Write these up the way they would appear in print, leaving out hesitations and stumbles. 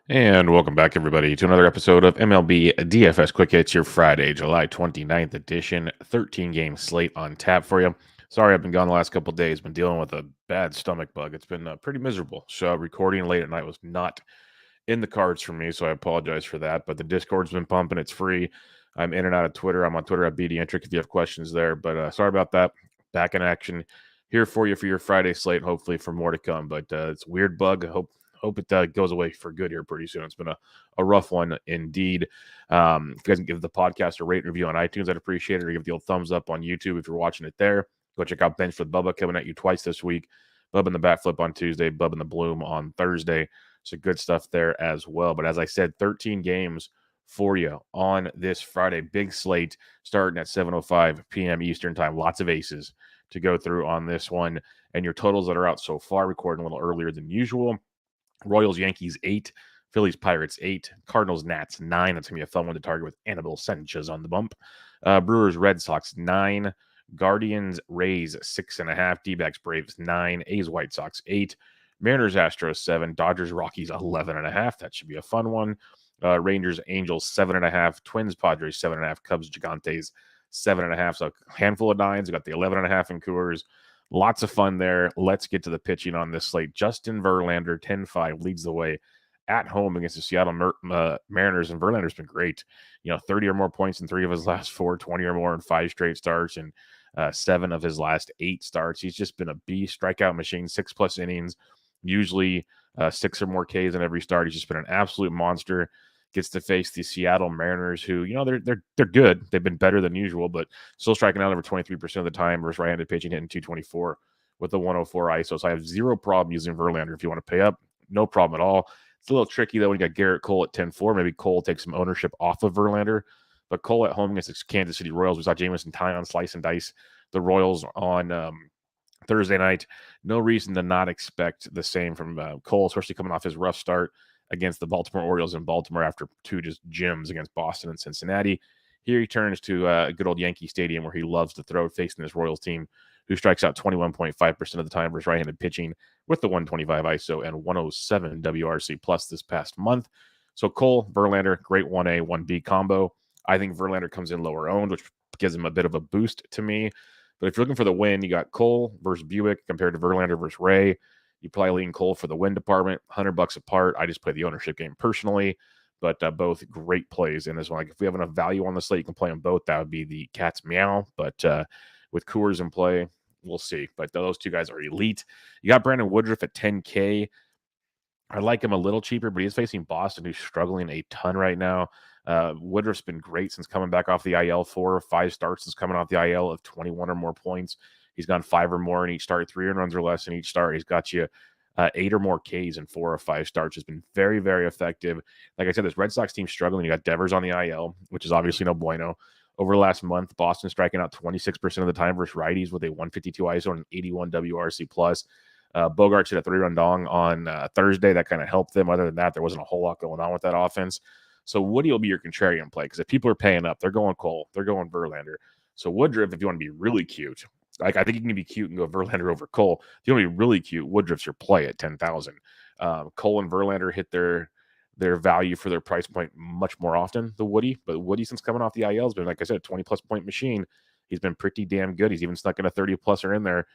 And welcome back, everybody, to another episode of MLB DFS Quick Hits, your Friday, July 29th edition. 13-game slate on tap for you. Sorry, I've been gone the last couple of days. Been dealing with a bad stomach bug. It's been pretty miserable. So recording late at night was not in the cards for me, so I apologize for that. But the Discord's been pumping. It's free. I'm in and out of Twitter. I'm on Twitter at BDentric if you have questions there. But sorry about that. Back in action here for you for your Friday slate, hopefully for more to come. But it's a weird bug. I hope it goes away for good here pretty soon. It's been a rough one indeed. If you guys can give the podcast a rate and review on iTunes, I'd appreciate it. Or give the old thumbs up on YouTube if you're watching it there. Go check out Bench with Bubba coming at you twice this week. Bubba in the Bat Flip on Tuesday, Bubba in the Bloom on Thursday. So good stuff there as well. But as I said, 13 games for you on this Friday. Big slate starting at 7:05 p.m. Eastern time. Lots of aces to go through on this one. And your totals that are out so far, recording a little earlier than usual. Royals, Yankees, 8. Phillies, Pirates, 8. Cardinals, Nats, 9. That's going to be a fun one to target with Anibal Sanchez on the bump. Brewers, Red Sox, 9. Guardians, Rays, 6.5. D-backs, Braves, 9. A's, White Sox, 8. Mariners, Astros, 7. Dodgers, Rockies, 11.5. That should be a fun one. Rangers, Angels, 7.5. Twins, Padres, 7.5. Cubs, Gigantes, 7.5. So a handful of 9s. We got the 11.5 in Coors. Lots of fun there. Let's get to the pitching on this slate. Justin Verlander, 10-5, leads the way at home against the Seattle Mariners, and Verlander's been great. 30 or more points in 3 of his last 4, 20 or more in 5 straight starts, and 7 of his last 8 starts. He's just been a beast, strikeout machine, 6+ innings, usually 6 or more Ks in every start. He's just been an absolute monster. Gets to face the Seattle Mariners, who, they're good. They've been better than usual, but still striking out over 23% of the time versus right-handed pitching, hitting 224 with the 104 ISO. So I have zero problem using Verlander if you want to pay up. No problem at all. It's a little tricky, though, when you got Garrett Cole at 10-4. Maybe Cole takes some ownership off of Verlander. But Cole at home against the Kansas City Royals. We saw Jamison Tyon slice and dice the Royals on Thursday night. No reason to not expect the same from Cole, especially coming off his rough start against the Baltimore Orioles in Baltimore after 2 just gyms against Boston and Cincinnati. Here he turns to a good old Yankee Stadium where he loves to throw, facing this Royals team who strikes out 21.5% of the time versus right-handed pitching with the 125 ISO and 107 WRC plus this past month. So Cole, Verlander, great 1A, 1B combo. I think Verlander comes in lower owned, which gives him a bit of a boost to me. But if you're looking for the win, you got Cole versus Buick compared to Verlander versus Ray. You probably lean Cole for the win department, $100 apart. I just play the ownership game personally, but both great plays in this one. Like if we have enough value on the slate, you can play them both. That would be the cat's meow. But with Coors in play, we'll see. But those two guys are elite. You got Brandon Woodruff at 10K. I like him a little cheaper, but he's facing Boston, who's struggling a ton right now. Woodruff's been great since coming back off the IL. 4 or 5 starts since coming off the IL of 21 or more points. He's gone 5 or more in each start, 3 runs or less in each start. He's got you 8 or more Ks in 4 or 5 starts. Has been very, very effective. Like I said, this Red Sox team struggling. You got Devers on the IL, which is obviously no bueno. Over the last month, Boston striking out 26% of the time versus righties with a 152 ISO and an 81 WRC plus. Bogarts hit a 3-run dong on Thursday. That kind of helped them. Other than that, there wasn't a whole lot going on with that offense. So Woody will be your contrarian play because if people are paying up, they're going Cole, they're going Verlander. So Woodruff, if you want to be really cute, I think you can be cute and go Verlander over Cole. If you want to be really cute, Woodruff's your play at 10,000. Cole and Verlander hit their value for their price point much more often than Woody. But Woody, since coming off the IL, has been, like I said, a 20-plus point machine. He's been pretty damn good. He's even stuck in a 30-pluser in there.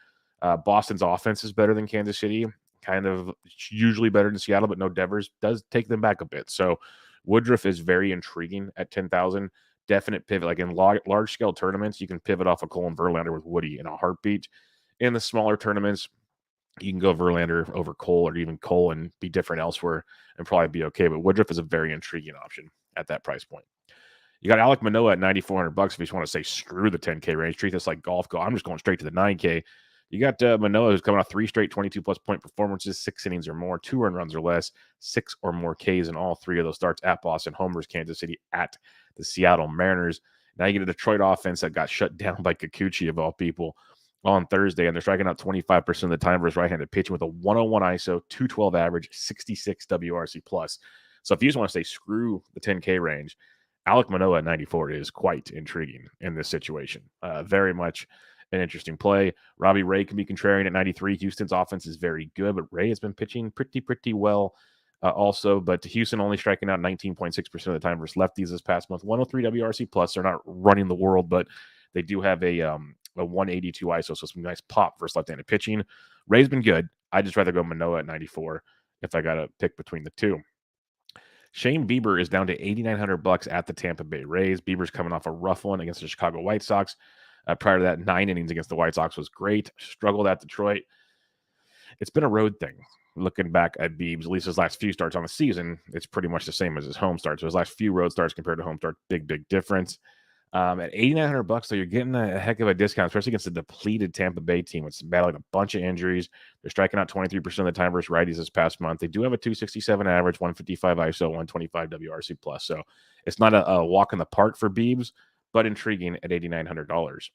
Boston's offense is better than Kansas City, kind of usually better than Seattle, but no Devers does take them back a bit. So Woodruff is very intriguing at 10,000. Definite pivot. Like in large-scale tournaments, you can pivot off of Cole and Verlander with Woody in a heartbeat. In the smaller tournaments, you can go Verlander over Cole or even Cole and be different elsewhere and probably be okay. But Woodruff is a very intriguing option at that price point. You got Alek Manoah at $9,400 if you just want to say screw the 10K range. Treat this like golf. I'm just going straight to the 9K. You got Manoah, who's coming off 3 straight 22-plus point performances, 6 innings or more, 2 earned runs or less, 6 or more Ks in all 3 of those starts at Boston, homers, Kansas City, at the Seattle Mariners. Now you get a Detroit offense that got shut down by Kikuchi, of all people, on Thursday, and they're striking out 25% of the time versus right-handed pitching with a 101 ISO, 212 average, 66 WRC plus. So if you just want to say screw the 10K range, Alek Manoah at 94 is quite intriguing in this situation. Very much an interesting play. Robbie Ray can be contrarian at 93. Houston's offense is very good, but Ray has been pitching pretty well also. But Houston only striking out 19.6% of the time versus lefties this past month. 103 WRC plus. They're not running the world, but they do have a 182 ISO, so some nice pop versus left-handed pitching. Ray's been good. I'd just rather go Manoah at 94 if I got to pick between the two. Shane Bieber is down to $8,900 at the Tampa Bay Rays. Bieber's coming off a rough one against the Chicago White Sox. Prior to that, 9 innings against the White Sox was great. Struggled at Detroit. It's been a road thing. Looking back at Biebs, at least his last few starts on the season, it's pretty much the same as his home starts. So his last few road starts compared to home starts, big difference. At $8,900, so you're getting a heck of a discount, especially against a depleted Tampa Bay team. It's battling a bunch of injuries. They're striking out 23% of the time versus righties this past month. They do have a 267 average, 155 ISO, 125 WRC plus. So it's not a walk in the park for Biebs, but intriguing at $8,900.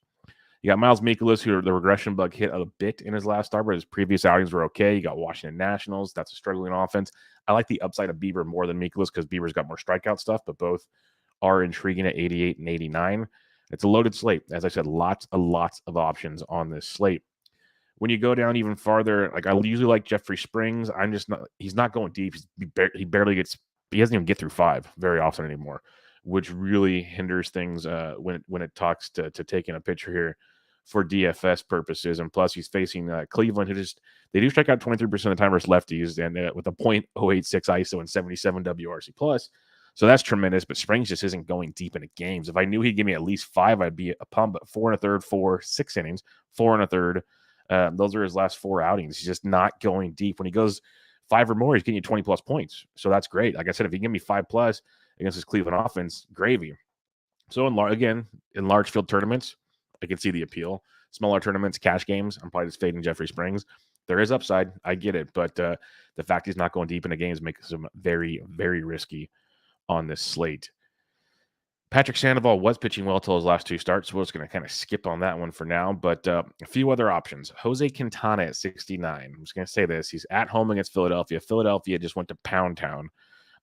You got Miles Mikolas, who the regression bug hit a bit in his last start, but his previous outings were okay. You got Washington Nationals. That's a struggling offense. I like the upside of Bieber more than Mikolas because Bieber's got more strikeout stuff, but both are intriguing at 88 and 89. It's a loaded slate. As I said, lots of options on this slate. When you go down even farther, like I usually like Jeffrey Springs. He's not going deep. He doesn't even get through 5 very often anymore, which really hinders things when it talks to taking a pitcher here for DFS purposes. And plus he's facing Cleveland, they do strike out 23% of the time versus lefties, and with a .086 ISO and 77 WRC plus. So that's tremendous, but Springs just isn't going deep into games. If I knew he'd give me at least 5, I'd be a pump. But 4 1/3, 4, 6 innings, 4 1/3. Those are his last 4 outings. He's just not going deep. When he goes 5 or more, he's getting you 20 plus points. So that's great. Like I said, if he give me 5 plus against his Cleveland offense, gravy. So in large field tournaments, I can see the appeal. Smaller tournaments, cash games, I'm probably just fading Jeffrey Springs. There is upside. I get it. But the fact he's not going deep into games makes him very, very risky on this slate. Patrick Sandoval was pitching well till his last 2 starts, so we're just going to kind of skip on that one for now. But a few other options. Jose Quintana at 69. I'm just going to say this. He's at home against Philadelphia. Philadelphia just went to Pound Town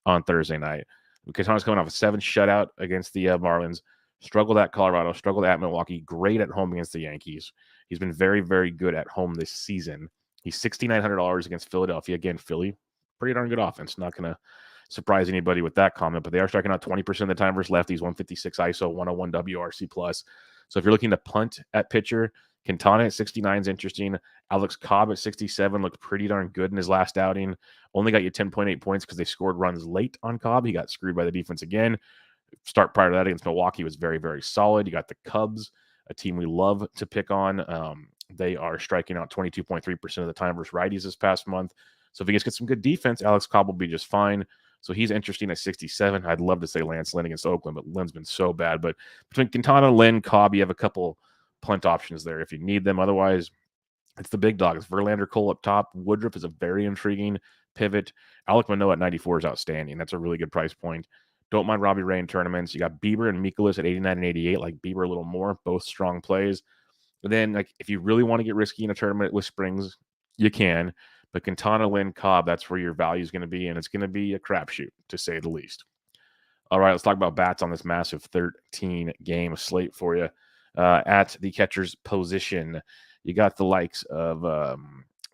on Thursday night. Quintana's coming off a 7 shutout against the Marlins. Struggled at Colorado. Struggled at Milwaukee. Great at home against the Yankees. He's been very, very good at home this season. He's $6,900 against Philadelphia. Again, Philly, pretty darn good offense. Not going to surprise anybody with that comment, but they are striking out 20% of the time versus lefties, 156 ISO, 101 WRC plus. So if you're looking to punt at pitcher, Quintana at 69 is interesting. Alex Cobb at 67 looked pretty darn good in his last outing. Only got you 10.8 points because they scored runs late on Cobb. He got screwed by the defense again. Start prior to that against Milwaukee was very, very solid. You got the Cubs, a team we love to pick on. They are striking out 22.3% of the time versus righties this past month. So if he gets some good defense, Alex Cobb will be just fine. So he's interesting at 67. I'd love to say Lance Lynn against Oakland, but Lynn's been so bad. But between Quintana, Lynn, Cobb, you have a couple punt options there if you need them. Otherwise, it's the big dogs. Verlander, Cole up top. Woodruff is a very intriguing pivot. Alek Manoah at 94 is outstanding. That's a really good price point. Don't mind Robbie Ray in tournaments. You got Bieber and Mikolas at 89 and 88. Like Bieber a little more. Both strong plays. But then, like, if you really want to get risky in a tournament with Springs, you can. But Quintana, Lynn, Cobb, that's where your value is going to be, and it's going to be a crapshoot, to say the least. All right, let's talk about bats on this massive 13-game slate for you. At the catcher's position, you got the likes of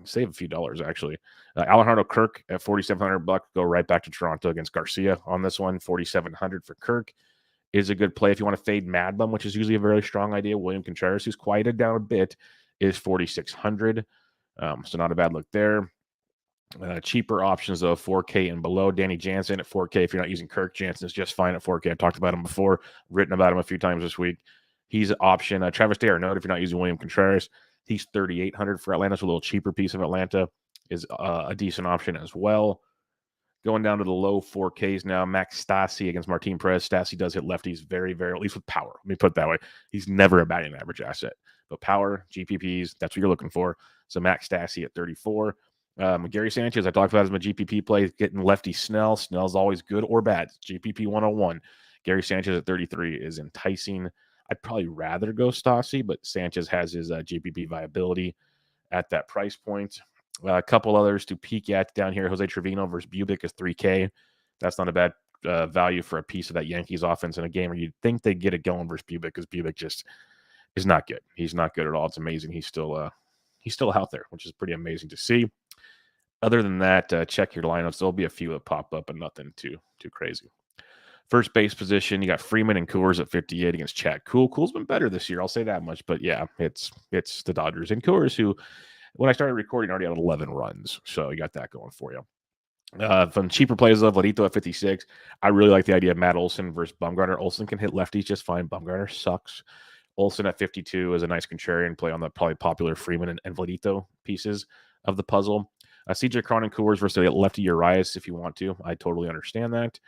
save a few dollars, actually. Alejandro Kirk at $4,700. Go right back to Toronto against Garcia on this one. $4,700 for Kirk is a good play. If you want to fade Mad Bum, which is usually a very strong idea, William Contreras, who's quieted down a bit, is $4,600. So not a bad look there. Cheaper options, though, 4K and below. Danny Jansen at 4K. If you're not using Kirk, Jansen is just fine at 4K. I've talked about him before, written about him a few times this week. He's an option. Travis d'Arnaud, if you're not using William Contreras, he's $3,800 for Atlanta. So a little cheaper piece of Atlanta is a decent option as well. Going down to the low 4Ks now, Max Stassi against Martin Perez. Stassi does hit lefties very, very, at least with power. Let me put it that way. He's never a batting average asset. But power, GPPs, that's what you're looking for. So Max Stassi at 34. Gary Sanchez, I talked about as my GPP play, getting lefty Snell. Snell's always good or bad. GPP 101. Gary Sanchez at 33 is enticing. I'd probably rather go Stassi, but Sanchez has his GPP viability at that price point. A couple others to peek at down here. Jose Trevino versus Bubic is 3K. That's not a bad value for a piece of that Yankees offense in a game where you'd think they'd get it going versus Bubic, because Bubic just is not good. He's not good at all. It's amazing. He's still out there, which is pretty amazing to see. Other than that, check your lineups. There'll be a few that pop up, but nothing too crazy. First base position, you got Freeman and Coors at 58 against Chad Cool. Cool's been better this year, I'll say that much. But yeah, it's the Dodgers and Coors, who, when I started recording, already had 11 runs. So you got that going for you. From cheaper plays of Vladito at 56, I really like the idea of Matt Olson versus Bumgarner. Olson can hit lefties just fine. Bumgarner sucks. Olson at 52 is a nice contrarian play on the probably popular Freeman and Vladito pieces of the puzzle. CJ Cron and Coors versus lefty Urias if you want to. I totally understand that.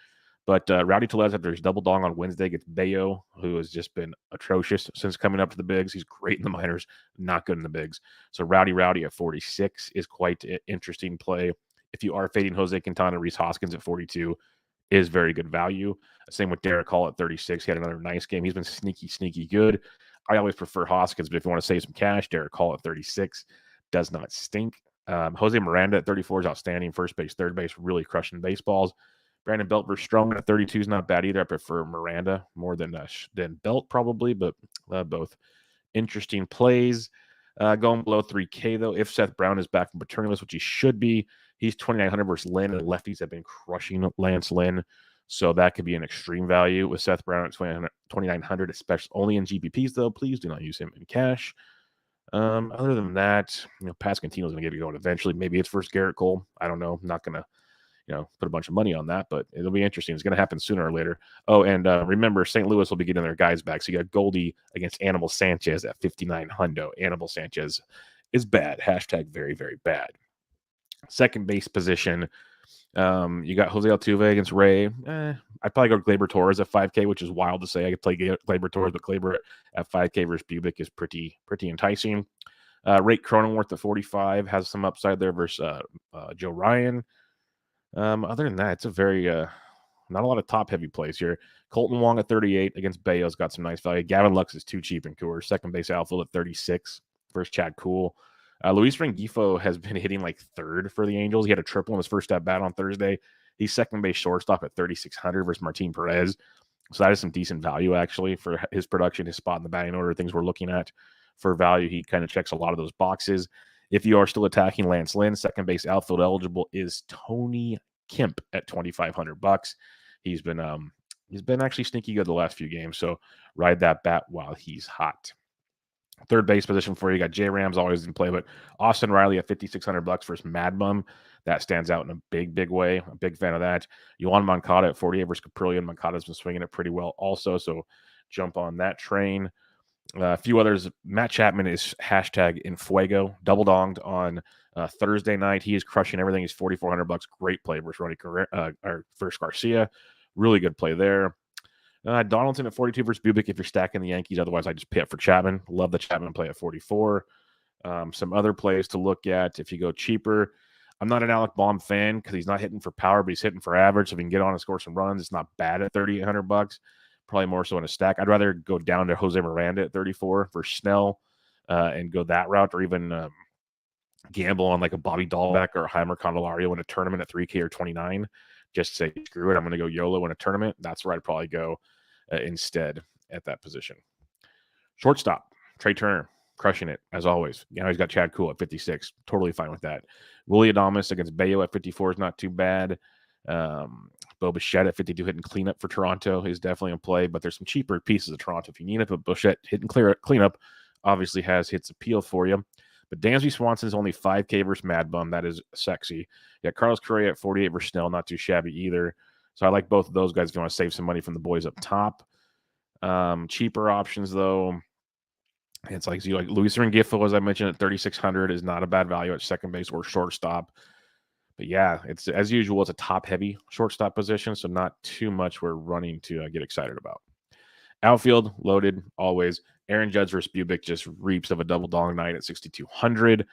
But Rowdy Tellez, after his double dong on Wednesday, gets Bayo, who has just been atrocious since coming up to the bigs. He's great in the minors, not good in the bigs. So Rowdy at 46 is quite an interesting play. If you are fading Jose Quintana, Rhys Hoskins at 42 is very good value. Same with Derek Hall at 36. He had another nice game. He's been sneaky good. I always prefer Hoskins, but if you want to save some cash, Derek Hall at 36 does not stink. Jose Miranda at 34 is outstanding. First base, third base, really crushing baseballs. Brandon Belt versus Stroman at 32 is not bad either. I prefer Miranda more than Belt probably, but both interesting plays. Going below 3K though, if Seth Brown is back from paternity list, which he should be, he's 2,900 versus Lynn, and lefties have been crushing Lance Lynn, so that could be an extreme value with Seth Brown at 2,900, especially only in GPPs though. Please do not use him in cash. Other than that, Pascantino's going to get it going eventually. Maybe it's versus Garrett Cole. I don't know. I'm not going to put a bunch of money on that, but it'll be interesting. It's going to happen sooner or later. Oh, and remember, St. Louis will be getting their guys back. So you got Goldie against Animal Sanchez at 59 hundo. Animal Sanchez is bad. Hashtag very, very bad. Second base position, you got Jose Altuve against Ray. I'd probably go Gleyber Torres at 5K, which is wild to say. I could play Gleyber Torres, but Gleyber at 5K versus Bubic is pretty enticing. Rate Cronenworth at 45 has some upside there versus Joe Ryan. Other than that, it's a very not a lot of top heavy plays here. Colton Wong at 38 against Bayo's got some nice value. Gavin Lux is too cheap in Coors. Second base outfield at 36 versus Chad Cool. Luis Rengifo has been hitting like third for the Angels. He had a triple in his first at bat on Thursday. He's second base shortstop at 3,600 versus Martin Perez. So that is some decent value actually for his production, his spot in the batting order, things we're looking at for value. He kind of checks a lot of those boxes. If you are still attacking Lance Lynn, second base outfield eligible is Tony Kemp at $2,500. He's been actually sneaky good the last few games, so ride that bat while he's hot. Third base position for you got J Rams always in play, but Austin Riley at $5,600 versus Mad Bum. That stands out in a big way. I'm a big fan of that. Yohan Moncada at 48 versus Caprillion. Moncada's been swinging it pretty well also, so jump on that train. A few others. Matt Chapman is hashtag in fuego. Double donged on Thursday night. He is crushing everything. He's $4,400. Great play versus versus Garcia. Really good play there. Donaldson at 42 versus Bubic if you're stacking the Yankees. Otherwise, I just pay up for Chapman. Love the Chapman play at 44. Some other plays to look at if you go cheaper. I'm not an Alec Baum fan because he's not hitting for power, but he's hitting for average. So if he can get on and score some runs, it's not bad at $3,800. Probably more so in a stack. I'd rather go down to Jose Miranda at 34 for Snell and go that route, or even gamble on like a Bobby Dahlbeck or a Heimer Candelario in a tournament at 3K or 29. Just say, screw it, I'm going to go YOLO in a tournament. That's where I'd probably go instead at that position. Shortstop, Trey Turner, crushing it as always. He's got Chad Cool at 56. Totally fine with that. Willie Adames against Bayo at 54 is not too bad. Bo Bichette at 52 hitting cleanup for Toronto is definitely in play, but there's some cheaper pieces of Toronto if you need it. But Bichette hitting cleanup obviously has hits appeal for you. But Dansby Swanson is only 5K versus Mad Bum. That is sexy. Yeah, Carlos Correa at 48 versus Snell, not too shabby either. So I like both of those guys if you want to save some money from the boys up top. Cheaper options, though. It's like Luis Rengifo, as I mentioned, at 3,600 is not a bad value at second base or shortstop. But yeah, it's as usual, it's a top-heavy shortstop position, so not too much we're running to get excited about. Outfield, loaded, always. Aaron Judge versus Bubic just reaps of a double dong night at 6,200.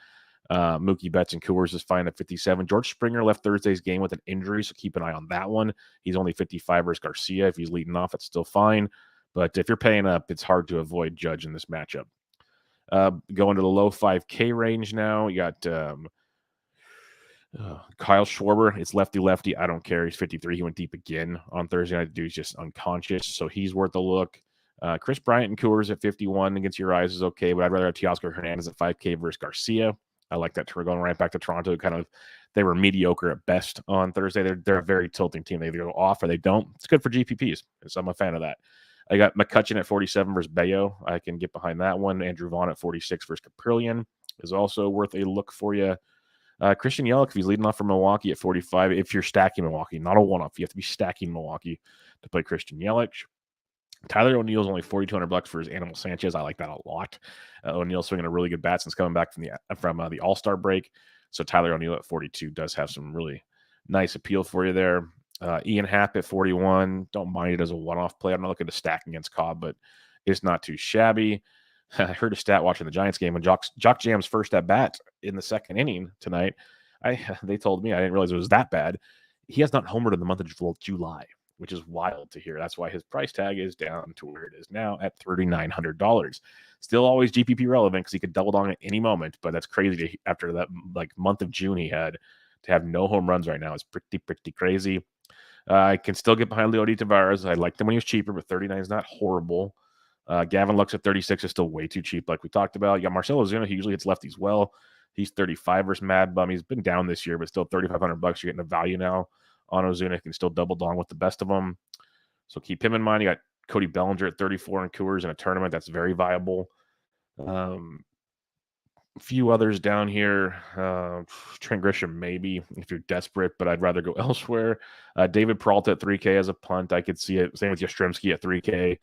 Mookie Betts and Coors is fine at 57. George Springer left Thursday's game with an injury, so keep an eye on that one. He's only 55 versus Garcia. If he's leading off, it's still fine. But if you're paying up, it's hard to avoid Judge in this matchup. Going to the low 5K range now. You got Kyle Schwarber. It's lefty. I don't care. He's 53. He went deep again on Thursday night. The dude's just unconscious, so he's worth a look. Chris Bryant and Coors at 51 against your eyes is okay, but I'd rather have Teoscar Hernandez at 5K versus Garcia. I like that. We're going right back to Toronto, kind of They were mediocre at best on Thursday. They're a very tilting team. They either go off or they don't. It's good for GPPs, so I'm a fan of that. I got McCutchen at 47 versus Bayo. I can get behind that one. Andrew Vaughn at 46 versus Caprillion is also worth a look for you. Christian Yelich, if he's leading off for Milwaukee at 45, if you're stacking Milwaukee, not a one-off. You have to be stacking Milwaukee to play Christian Yelich. Tyler O'Neill's only $4,200 for his Animal Sanchez. I like that a lot. O'Neill swinging a really good bat since coming back from the All-Star break. So Tyler O'Neill at 42 does have some really nice appeal for you there. Ian Happ at 41. Don't mind it as a one-off play. I'm not looking to stack against Cobb, but it's not too shabby. I heard a stat watching the Giants game when Jock Jam's first at bat in the second inning tonight. They told me, I didn't realize it was that bad. He has not homered in the month of July, which is wild to hear. That's why his price tag is down to where it is now at $3,900. Still always GPP relevant because he could double down at any moment, but that's crazy after that month of June he had to have no home runs right now. It's pretty crazy. I can still get behind Leody Tavares. I liked him when he was cheaper, but 39 is not horrible. Gavin Lux at 36 is still way too cheap, like we talked about. You got Marcell Ozuna. He usually hits lefties well. He's 35 versus Mad Bum. He's been down this year, but still $3,500. You're getting a value now on Ozuna. You can still double down with the best of them. So keep him in mind. You got Cody Bellinger at 34 in Coors in a tournament. That's very viable. A few others down here. Trent Grisham, maybe, if you're desperate, but I'd rather go elsewhere. David Peralta at 3K as a punt. I could see it. Same with Yastrzemski at 3K.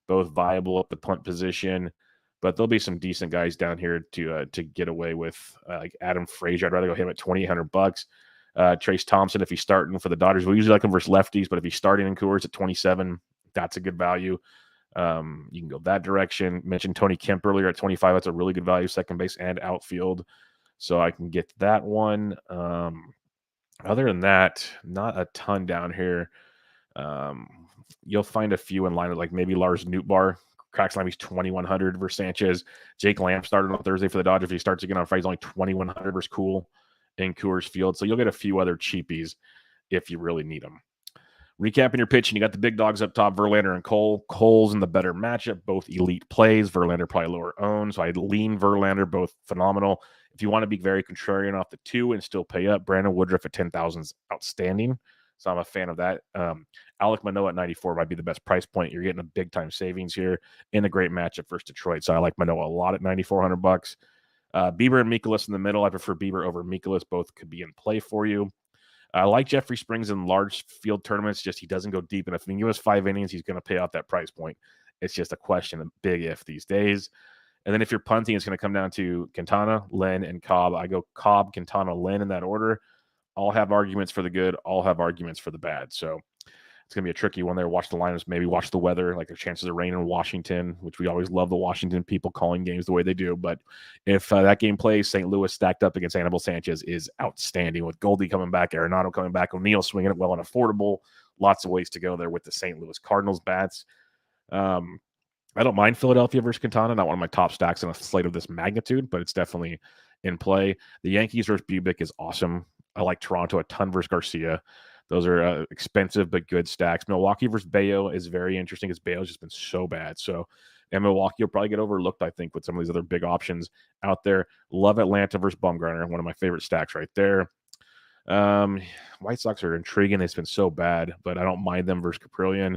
Both viable at the punt position. But there'll be some decent guys down here to get away with, like Adam Frazier. I'd rather go him at $2,800. Trace Thompson, if he's starting for the Dodgers, we usually like him versus lefties, but if he's starting in Coors at 27, that's a good value. You can go that direction. Mentioned Tony Kemp earlier at 25. That's a really good value, second base and outfield. So I can get that one. Other than that, not a ton down here. You'll find a few in line with like maybe Lars Nootbaar. Cracks line, he's 2,100 versus Sanchez. Jake Lamb started on Thursday for the Dodgers. If he starts again on Friday, he's only 2,100 versus Cool in Coors Field. So you'll get a few other cheapies if you really need them. Recapping your pitch, and you got the big dogs up top, Verlander and Cole. Cole's in the better matchup, both elite plays. Verlander probably lower owned, so I'd lean Verlander, both phenomenal. If you want to be very contrarian off the 2 and still pay up, Brandon Woodruff at 10,000 is outstanding. So I'm a fan of that. Alek Manoah at 94 might be the best price point. You're getting a big-time savings here in a great matchup versus Detroit. So I like Manoah a lot at $9,400. Bieber and Mikolas in the middle. I prefer Bieber over Mikolas. Both could be in play for you. I like Jeffrey Springs in large field tournaments. Just he doesn't go deep enough. If he gives 5 innings, he's going to pay out that price point. It's just a question of big if these days. And then if you're punting, it's going to come down to Quintana, Lynn, and Cobb. I go Cobb, Quintana, Lynn in that order. All have arguments for the good. All have arguments for the bad. So it's going to be a tricky one there. Watch the lineups. Maybe watch the weather. Like there's chances of rain in Washington, which we always love the Washington people calling games the way they do. But if that game plays, St. Louis stacked up against Anibal Sanchez is outstanding with Goldie coming back, Arenado coming back, O'Neill swinging it well and affordable. Lots of ways to go there with the St. Louis Cardinals bats. I don't mind Philadelphia versus Quintana. Not one of my top stacks on a slate of this magnitude, but it's definitely in play. The Yankees versus Bubik is awesome. I like Toronto a ton versus Garcia. Those are expensive but good stacks. Milwaukee versus Bayo is very interesting because Bayo's just been so bad. So, and Milwaukee will probably get overlooked, I think, with some of these other big options out there. Love Atlanta versus Bumgarner, one of my favorite stacks right there. White Sox are intriguing. They've been so bad, but I don't mind them versus Caprillion.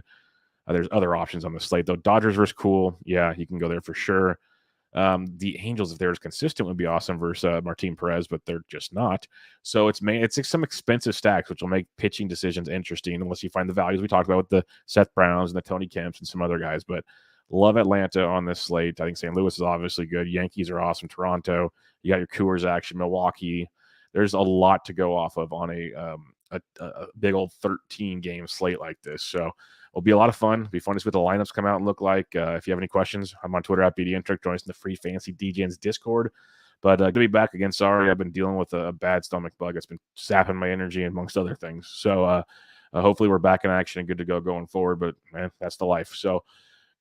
There's other options on the slate, though. Dodgers versus Cool. Yeah, you can go there for sure. The Angels, if they're as consistent, would be awesome versus Martin Perez, but they're just not. So it's some expensive stacks, which will make pitching decisions interesting unless you find the values we talked about with the Seth Browns and the Tony Kemps and some other guys. But love Atlanta on this slate. I think St. Louis is obviously good. Yankees are awesome. Toronto, you got your Coors action. Milwaukee. There's a lot to go off of on a big old 13-game slate like this. So it'll be a lot of fun. It'll be fun to see what the lineups come out and look like. If you have any questions, I'm on Twitter at BDintric. Join us in the free Fantasy DJs Discord. But good to be back again. Sorry, I've been dealing with a bad stomach bug. It's been sapping my energy amongst other things. So hopefully we're back in action and good to go going forward. But, man, that's the life. So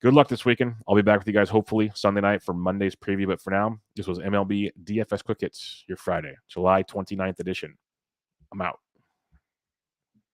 good luck this weekend. I'll be back with you guys hopefully Sunday night for Monday's preview. But for now, this was MLB DFS Quick Hits, your Friday, July 29th edition. I'm out.